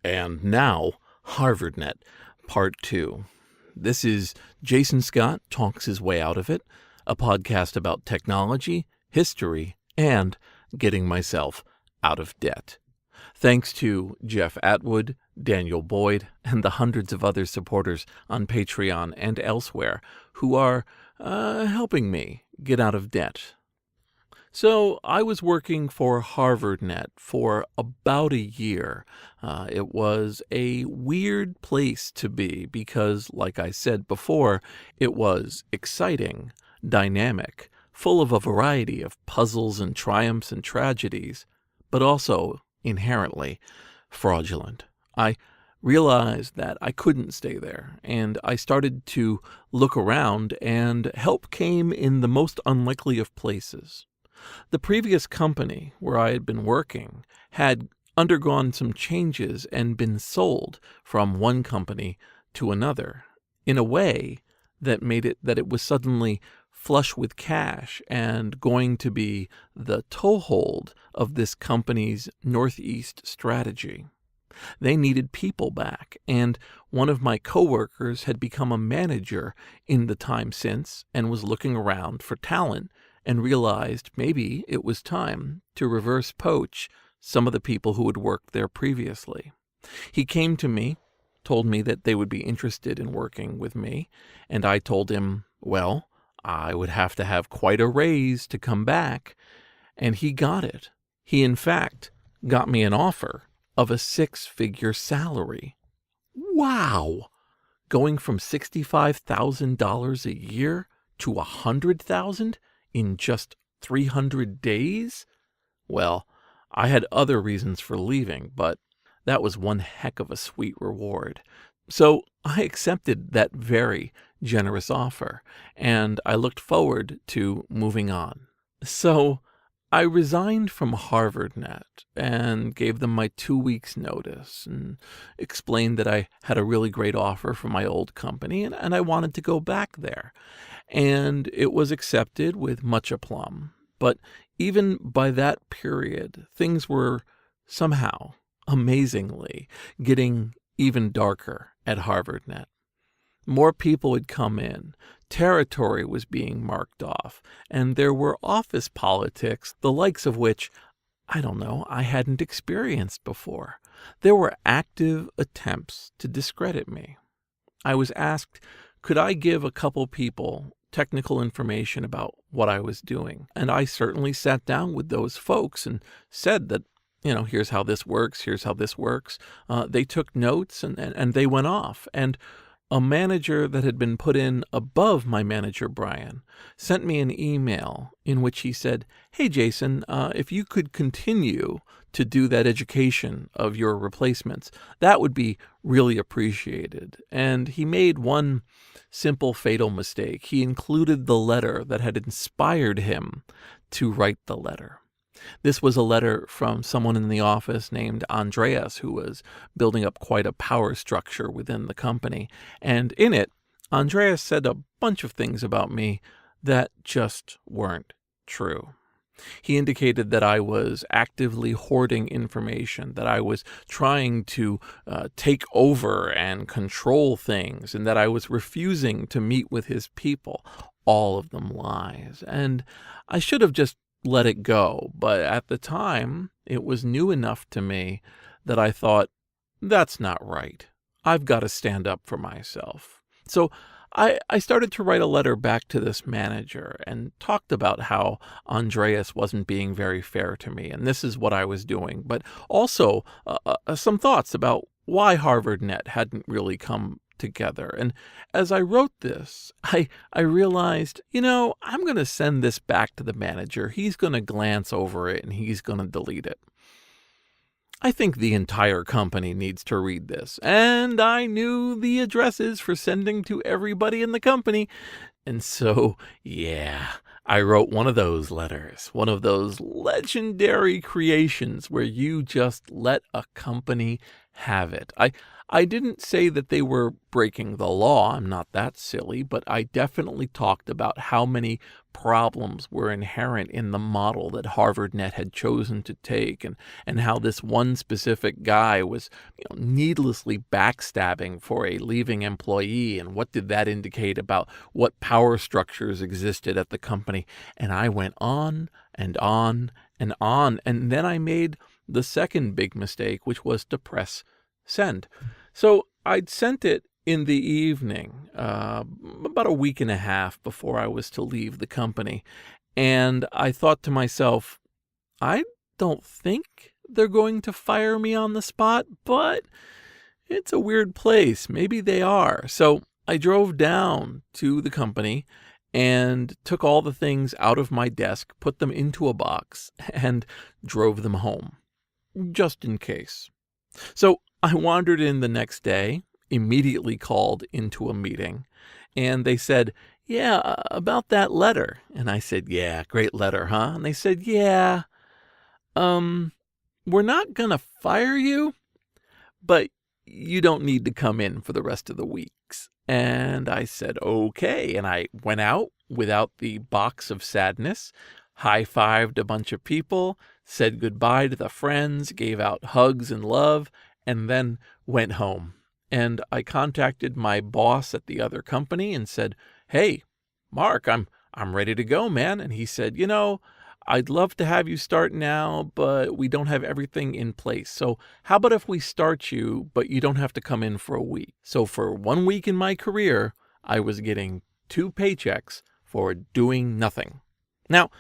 And now, HarvardNet, Part 2. This is Jason Scott Talks His Way Out of It, a podcast about technology, history, and getting myself out of debt. Thanks to Jeff Atwood, Daniel Boyd, and the hundreds of other supporters on Patreon and elsewhere who are helping me get out of debt. So I was working for HarvardNet for about a year. It was a weird place to be because, like I said before, it was exciting, dynamic, full of a variety of puzzles and triumphs and tragedies, but also inherently fraudulent. I realized that I couldn't stay there, and I started to look around, and help came in the most unlikely of places. The previous company where I had been working had undergone some changes and been sold from one company to another in a way that made it that it was suddenly flush with cash and going to be the toehold of this company's Northeast strategy. They needed people back, and one of my coworkers had become a manager in the time since and was looking around for talent and realized maybe it was time to reverse poach some of the people who had worked there previously. He came to me, told me that they would be interested in working with me, and I told him, well, I would have to have quite a raise to come back, and he got it. He, in fact, got me an offer of a 6-figure salary. Wow! Going from $65,000 a year to $100,000 in just 300 days? Well, I had other reasons for leaving, but that was one heck of a sweet reward. So I accepted that very generous offer, and I looked forward to moving on. So I resigned from HarvardNet and gave them my 2 weeks' notice and explained that I had a really great offer from my old company and I wanted to go back there. And it was accepted with much aplomb. But even by that period, things were somehow, amazingly, getting even darker at HarvardNet. More people had come in, territory was being marked off, and there were office politics, the likes of which, I hadn't experienced before. There were active attempts to discredit me. I was asked, could I give a couple people technical information about what I was doing? And I certainly sat down with those folks and said that, here's how this works, here's how this works. They took notes and they went off. And a manager that had been put in above my manager, Brian, sent me an email in which he said, hey, Jason, if you could continue to do that education of your replacements, that would be really appreciated. And he made one simple fatal mistake. He included the letter that had inspired him to write the letter. This was a letter from someone in the office named Andreas, who was building up quite a power structure within the company. And in it, Andreas said a bunch of things about me that just weren't true. He indicated that I was actively hoarding information, that I was trying to take over and control things, and that I was refusing to meet with his people. All of them lies. And I should have just let it go. But at the time, it was new enough to me that I thought, that's not right. I've got to stand up for myself. So I started to write a letter back to this manager and talked about how Andreas wasn't being very fair to me, and this is what I was doing, but also some thoughts about why HarvardNet hadn't really come together. And as I wrote this, I realized, I'm going to send this back to the manager. He's going to glance over it and he's going to delete it. I think the entire company needs to read this. And I knew the addresses for sending to everybody in the company. And so, I wrote one of those letters, one of those legendary creations where you just let a company have it. I didn't say that they were breaking the law. I'm not that silly, but I definitely talked about how many problems were inherent in the model that HarvardNet had chosen to take, and how this one specific guy was needlessly backstabbing for a leaving employee, and what did that indicate about what power structures existed at the company. And I went on and on and on, and then I made the second big mistake, which was to press send. So I'd sent it in the evening, about a week and a half before I was to leave the company. And I thought to myself, I don't think they're going to fire me on the spot, but it's a weird place. Maybe they are. So I drove down to the company and took all the things out of my desk, put them into a box, and drove them home, just in case. So I wandered in the next day, immediately called into a meeting, and they said, yeah, about that letter. And I said, yeah, great letter, huh? And they said, yeah, we're not going to fire you, but you don't need to come in for the rest of the weeks. And I said, okay. And I went out without the box of sadness, high-fived a bunch of people, said goodbye to the friends, gave out hugs and love, and then went home. And I contacted my boss at the other company and said, hey, Mark, I'm ready to go, man. And he said, I'd love to have you start now, but we don't have everything in place. So how about if we start you, but you don't have to come in for a week? So for 1 week in my career, I was getting 2 paychecks for doing nothing. Now,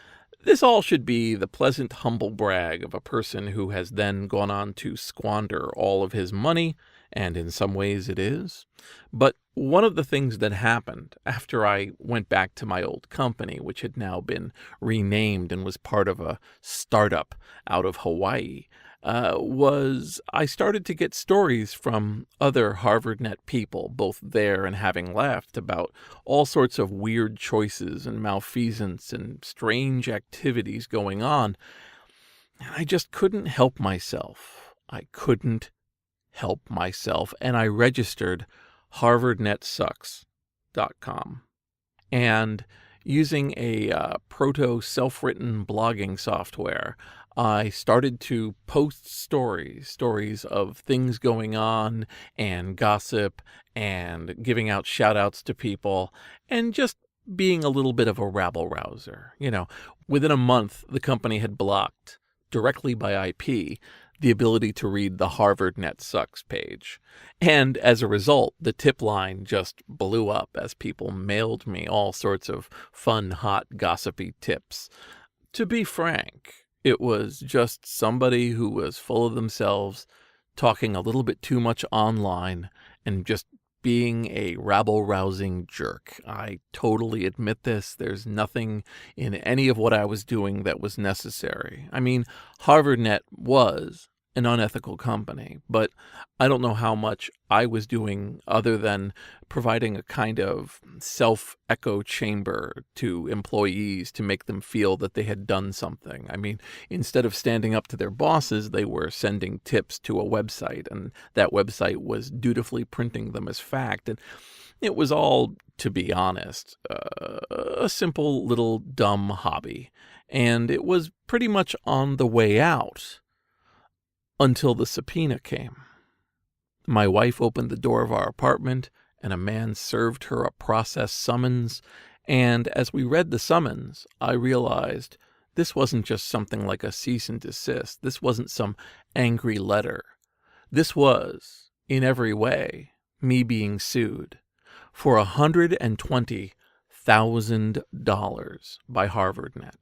this all should be the pleasant, humble brag of a person who has then gone on to squander all of his money, and in some ways it is. But one of the things that happened after I went back to my old company, which had now been renamed and was part of a startup out of Hawaii, was I started to get stories from other HarvardNet people, both there and having left, about all sorts of weird choices and malfeasance and strange activities going on. And I just couldn't help myself. And I registered HarvardNetSucks.com. And using a proto self-written blogging software, I started to post stories of things going on and gossip and giving out shout outs to people and just being a little bit of a rabble-rouser. Within a month, the company had blocked, directly by IP, the ability to read the HarvardNet Sucks page. And as a result, the tip line just blew up as people mailed me all sorts of fun, hot, gossipy tips. To be frank, it was just somebody who was full of themselves, talking a little bit too much online, and just being a rabble-rousing jerk. I totally admit this. There's nothing in any of what I was doing that was necessary. I mean, HarvardNet was an unethical company, but I don't know how much I was doing other than providing a kind of self-echo chamber to employees to make them feel that they had done something. I mean, instead of standing up to their bosses, they were sending tips to a website, and that website was dutifully printing them as fact. And it was all, to be honest, a simple little dumb hobby. And it was pretty much on the way out until the subpoena came. My wife opened the door of our apartment, and a man served her a process summons. And as we read the summons, I realized this wasn't just something like a cease and desist. This wasn't some angry letter. This was, in every way, me being sued for $120,000 by HarvardNet.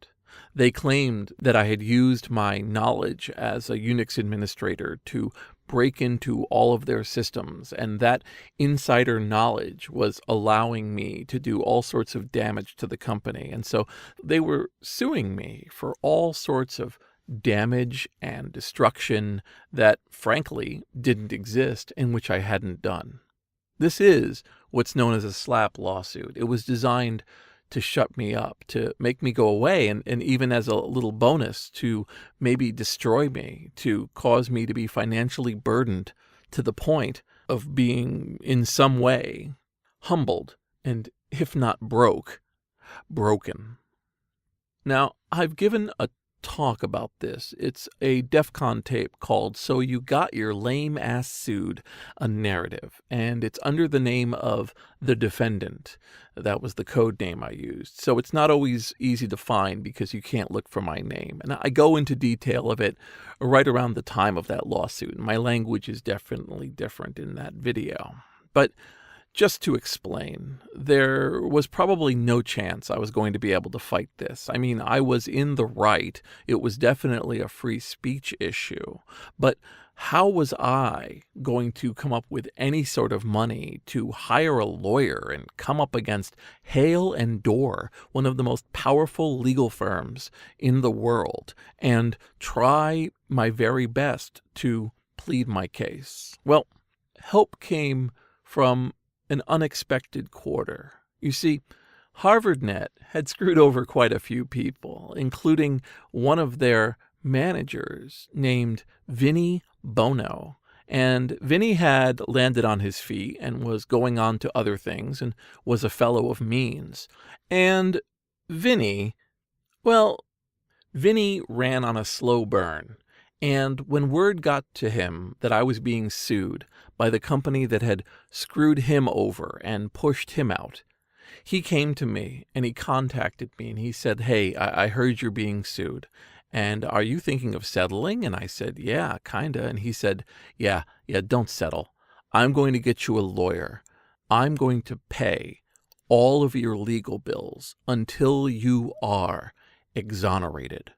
They claimed that I had used my knowledge as a Unix administrator to break into all of their systems, and that insider knowledge was allowing me to do all sorts of damage to the company. And so they were suing me for all sorts of damage and destruction that, frankly, didn't exist and which I hadn't done. This is what's known as a SLAPP lawsuit. It was designed to shut me up, to make me go away, and even as a little bonus, to maybe destroy me, to cause me to be financially burdened to the point of being in some way humbled and, if not broken. Now, I've given a talk about this. It's a DEF CON tape called So You Got Your Lame Ass Sued, a Narrative, and it's under the name of The Defendant. That was the code name I used. So it's not always easy to find because you can't look for my name. And I go into detail of it right around the time of that lawsuit. And my language is definitely different in that video. But just to explain, there was probably no chance I was going to be able to fight this. I mean, I was in the right. It was definitely a free speech issue. But how was I going to come up with any sort of money to hire a lawyer and come up against Hale and Dorr, one of the most powerful legal firms in the world, and try my very best to plead my case? Well, help came from an unexpected quarter. You see, HarvardNet had screwed over quite a few people, including one of their managers named Vinny Bono. And Vinny had landed on his feet and was going on to other things and was a fellow of means. And Vinny ran on a slow burn. And when word got to him that I was being sued by the company that had screwed him over and pushed him out, he came to me and he contacted me and he said, "Hey, I heard you're being sued. And are you thinking of settling?" And I said, "Yeah, kinda." And he said, yeah, don't settle. I'm going to get you a lawyer. I'm going to pay all of your legal bills until you are exonerated."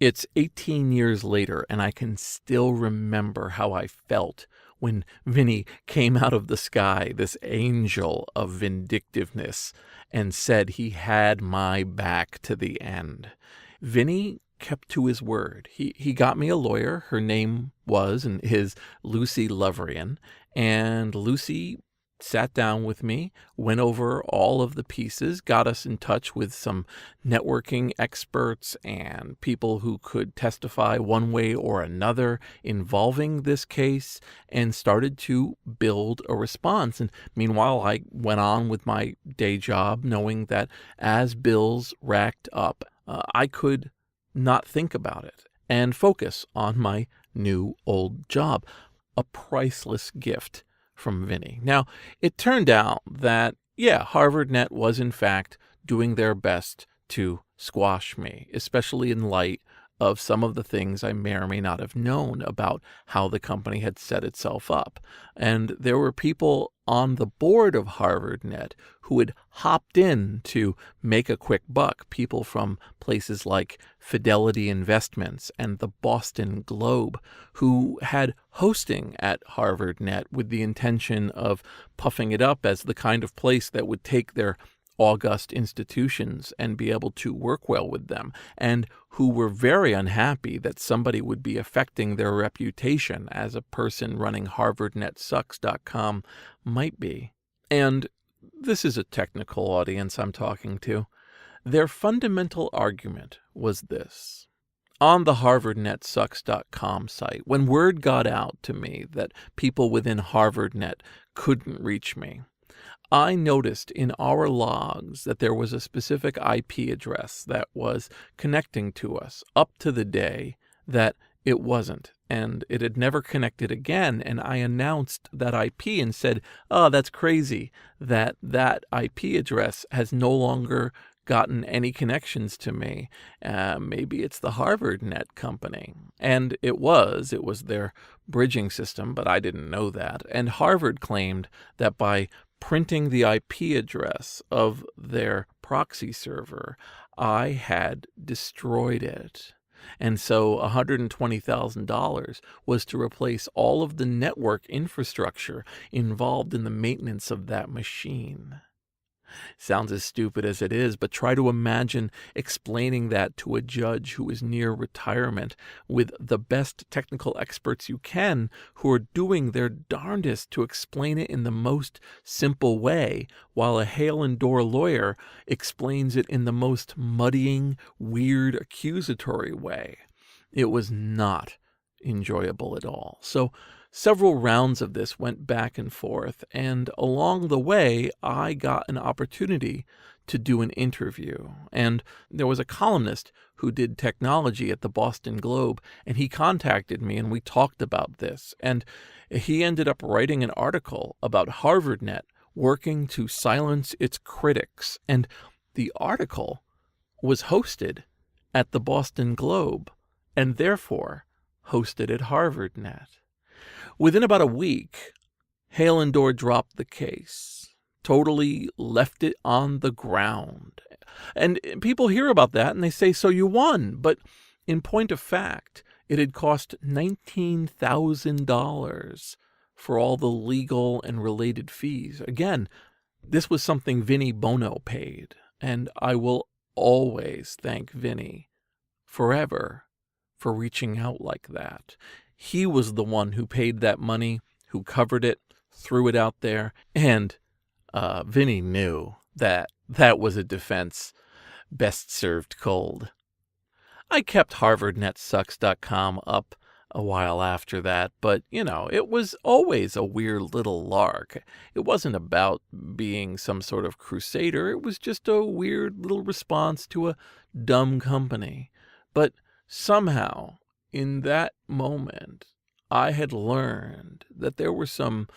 It's 18 years later, and I can still remember how I felt when Vinny came out of the sky, this angel of vindictiveness, and said he had my back to the end. Vinny kept to his word. He got me a lawyer. Her name was and is Lucy Loverian, and Lucy sat down with me, went over all of the pieces, got us in touch with some networking experts and people who could testify one way or another involving this case, and started to build a response. And meanwhile, I went on with my day job, knowing that as bills racked up, I could not think about it and focus on my new old job. A priceless gift from Vinny. Now, it turned out that, HarvardNet was in fact doing their best to squash me, especially in light of some of the things I may or may not have known about how the company had set itself up. And there were people on the board of HarvardNet who had hopped in to make a quick buck, people from places like Fidelity Investments and the Boston Globe, who had hosting at HarvardNet with the intention of puffing it up as the kind of place that would take their august institutions and be able to work well with them, and who were very unhappy that somebody would be affecting their reputation as a person running HarvardNetSucks.com might be. And this is a technical audience I'm talking to. Their fundamental argument was this. On the HarvardNetSucks.com site, when word got out to me that people within HarvardNet couldn't reach me, I noticed in our logs that there was a specific IP address that was connecting to us up to the day that it wasn't, and it had never connected again. And I announced that IP and said, "Oh, that's crazy that IP address has no longer gotten any connections to me. Maybe it's the HarvardNet company." And it was their bridging system, but I didn't know that. And Harvard claimed that by printing the IP address of their proxy server, I had destroyed it. And so $120,000 was to replace all of the network infrastructure involved in the maintenance of that machine. Sounds as stupid as it is, but try to imagine explaining that to a judge who is near retirement with the best technical experts you can, who are doing their darndest to explain it in the most simple way, while a Hale and Dorr lawyer explains it in the most muddying, weird, accusatory way. It was not enjoyable at all. So several rounds of this went back and forth, and along the way, I got an opportunity to do an interview. And there was a columnist who did technology at the Boston Globe, and he contacted me, and we talked about this. And he ended up writing an article about HarvardNet working to silence its critics. And the article was hosted at the Boston Globe, and therefore hosted at HarvardNet. Within about a week, Hale and Dorr dropped the case, totally left it on the ground. And people hear about that and they say, so you won. But in point of fact, it had cost $19,000 for all the legal and related fees. Again, this was something Vinny Bono paid. And I will always thank Vinny forever for reaching out like that. He was the one who paid that money, who covered it, threw it out there, and Vinny knew that that was a defense best served cold. I kept HarvardNetSucks.com up a while after that, but, it was always a weird little lark. It wasn't about being some sort of crusader. It was just a weird little response to a dumb company. But somehow, in that moment, I had learned that there were some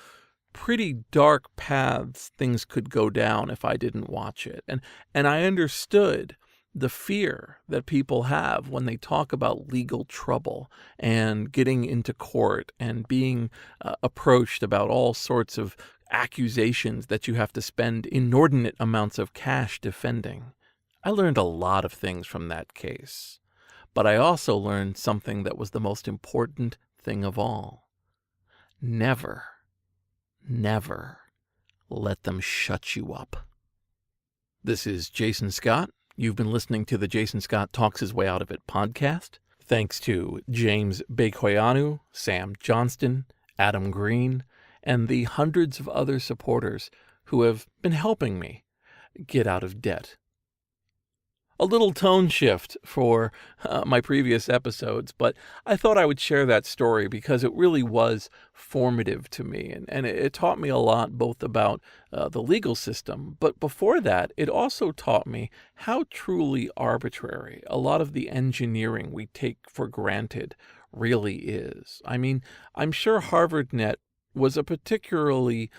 pretty dark paths things could go down if I didn't watch it. And I understood the fear that people have when they talk about legal trouble and getting into court and being approached about all sorts of accusations that you have to spend inordinate amounts of cash defending. I learned a lot of things from that case. But I also learned something that was the most important thing of all. Never, never let them shut you up. This is Jason Scott. You've been listening to the Jason Scott Talks His Way Out of It podcast. Thanks to James Bekoyanu, Sam Johnston, Adam Green, and the hundreds of other supporters who have been helping me get out of debt. A little tone shift for my previous episodes, but I thought I would share that story because it really was formative to me, and it taught me a lot both about the legal system, but before that, it also taught me how truly arbitrary a lot of the engineering we take for granted really is. I mean, I'm sure HarvardNet was a particularly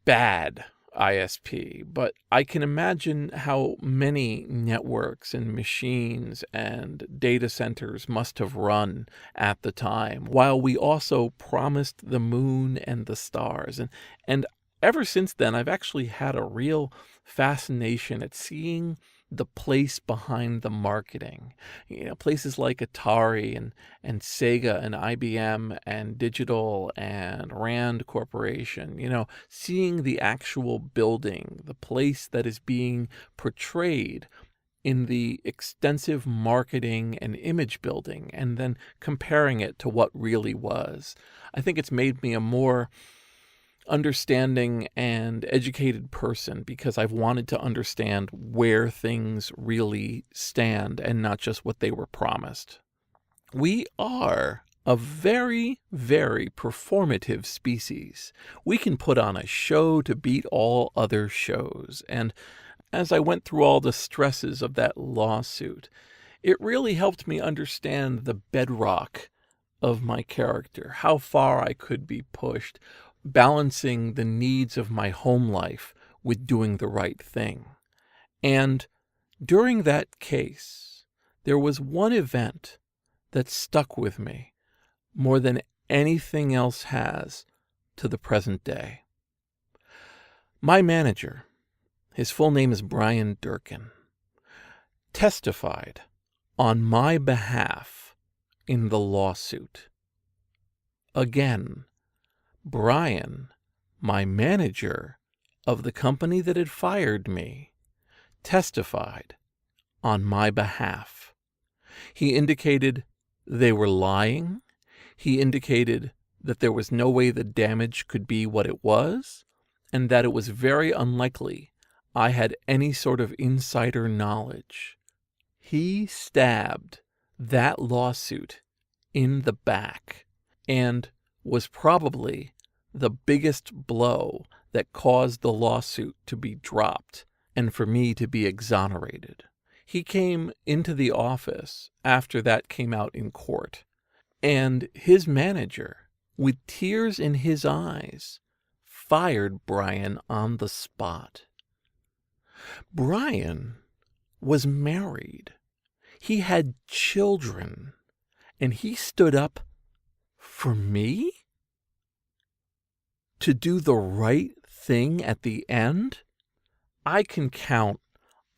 bad ISP, but I can imagine how many networks and machines and data centers must have run at the time, while we also promised the moon and the stars. And ever since then, I've actually had a real fascination at seeing the place behind the marketing. Places like Atari and Sega and IBM and Digital and Rand Corporation, seeing the actual building, the place that is being portrayed in the extensive marketing and image building, and then comparing it to what really was. I think it's made me a more understanding and educated person because I've wanted to understand where things really stand and not just what they were promised. We are a very, very performative species. We can put on a show to beat all other shows. And as I went through all the stresses of that lawsuit, it really helped me understand the bedrock of my character, how far I could be pushed, balancing the needs of my home life with doing the right thing. And during that case, there was one event that stuck with me more than anything else has to the present day. My manager, his full name is Brian Durkin, testified on my behalf in the lawsuit. Again, Brian, my manager of the company that had fired me, testified on my behalf. He indicated they were lying. He indicated that there was no way the damage could be what it was, and that it was very unlikely I had any sort of insider knowledge. He stabbed that lawsuit in the back, and was probably the biggest blow that caused the lawsuit to be dropped and for me to be exonerated. He came into the office after that came out in court, and his manager, with tears in his eyes, fired Brian on the spot. Brian was married. He had children, and he stood up for me to do the right thing at the end. I can count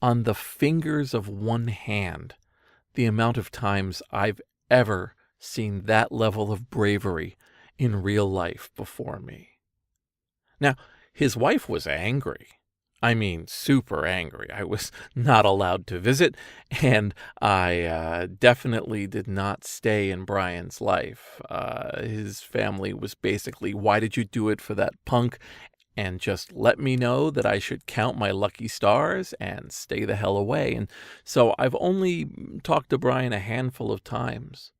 on the fingers of one hand the amount of times I've ever seen that level of bravery in real life before me. Now, his wife was angry. I mean, super angry. I was not allowed to visit, and I definitely did not stay in Brian's life. His family was basically, why did you do it for that punk? And just let me know that I should count my lucky stars and stay the hell away. And so I've only talked to Brian a handful of times,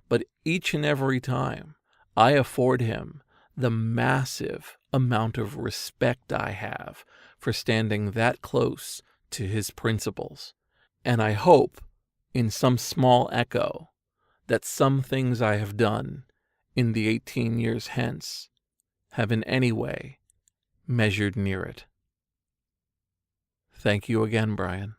but each and every time I afford him the massive amount of respect I have for standing that close to his principles. And I hope, in some small echo, that some things I have done in the 18 years hence have in any way measured near it. Thank you again, Brian.